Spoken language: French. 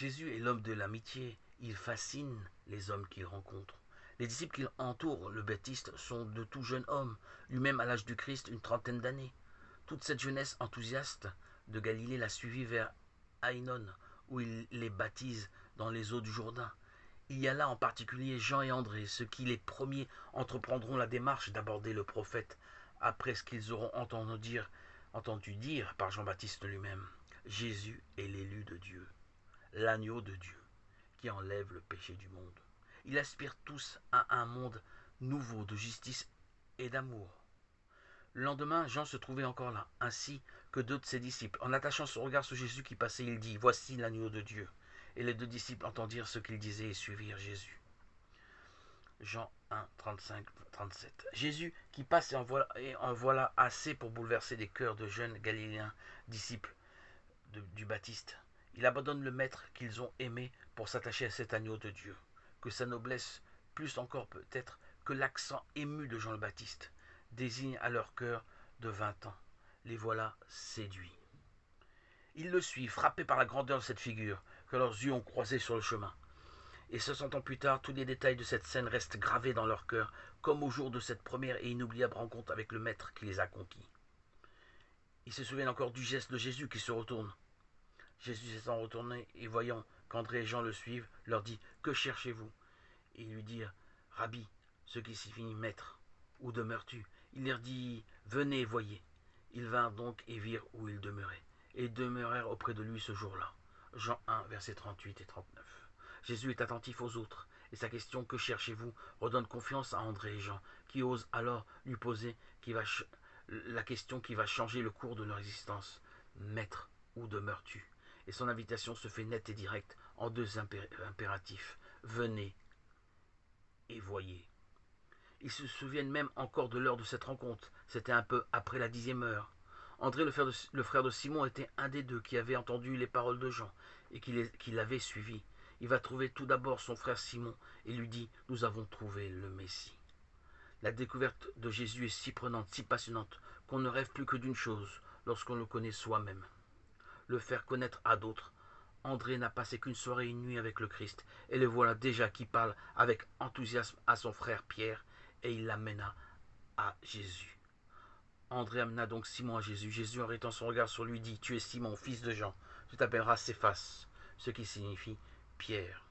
Jésus est l'homme de l'amitié, il fascine les hommes qu'il rencontre. Les disciples qui entourent le Baptiste sont de tout jeunes hommes, lui-même à l'âge du Christ une trentaine d'années. Toute cette jeunesse enthousiaste de Galilée l'a suivi vers Aïnon, où il les baptise dans les eaux du Jourdain. Il y a là en particulier Jean et André, ceux qui les premiers entreprendront la démarche d'aborder le prophète, après ce qu'ils auront entendu dire par Jean-Baptiste lui-même. Jésus est l'élu de Dieu, l'agneau de Dieu, qui enlève le péché du monde. Ils aspirent tous à un monde nouveau de justice et d'amour. Le lendemain, Jean se trouvait encore là, ainsi que deux de ses disciples. En attachant son regard sur Jésus qui passait, il dit « Voici l'agneau de Dieu ». Et les deux disciples entendirent ce qu'il disait et suivirent Jésus. Jean 1, 35-37. Jésus qui passe et en voilà assez pour bouleverser les cœurs de jeunes Galiléens, disciples du Baptiste. Il abandonne le maître qu'ils ont aimé pour s'attacher à cet agneau de Dieu. Que sa noblesse, plus encore peut-être que l'accent ému de Jean le Baptiste, désigne à leur cœur de 20 ans. Les voilà séduits. Ils le suivent, frappés par la grandeur de cette figure que leurs yeux ont croisée sur le chemin. Et 60 ans plus tard, tous les détails de cette scène restent gravés dans leur cœur, comme au jour de cette première et inoubliable rencontre avec le Maître qui les a conquis. Ils se souviennent encore du geste de Jésus qui se retourne. Jésus s'étant retourné et voyant qu'André et Jean le suivent, leur dit « Que cherchez-vous » Et ils lui dirent « Rabbi », ce qui signifie « maître ». « Où demeures-tu » Il leur dit « Venez et voyez ». Ils vinrent donc et virent où il demeurait, et ils demeurèrent auprès de lui ce jour-là. Jean 1, versets 38 et 39. Jésus est attentif aux autres, et sa question « Que cherchez-vous » redonne confiance à André et Jean, qui osent alors lui poser la question qui va changer le cours de leur existence. « Maître, où demeures-tu » Et son invitation se fait nette et directe en deux impératifs. « Venez et voyez ». Ils se souviennent même encore de l'heure de cette rencontre. C'était un peu après la 10e heure. André, le frère de Simon, était un des deux qui avait entendu les paroles de Jean et qui l'avait suivi. Il va trouver tout d'abord son frère Simon et lui dit « Nous avons trouvé le Messie ». La découverte de Jésus est si prenante, si passionnante, qu'on ne rêve plus que d'une chose lorsqu'on le connaît soi-même. Le faire connaître à d'autres. André n'a passé qu'une soirée et une nuit avec le Christ, et le voilà déjà qui parle avec enthousiasme à son frère Pierre, et il l'amena à Jésus. André amena donc Simon à Jésus. Jésus, en arrêtant son regard sur lui, dit « Tu es Simon, fils de Jean, tu t'appelleras Céphas », ce qui signifie Pierre.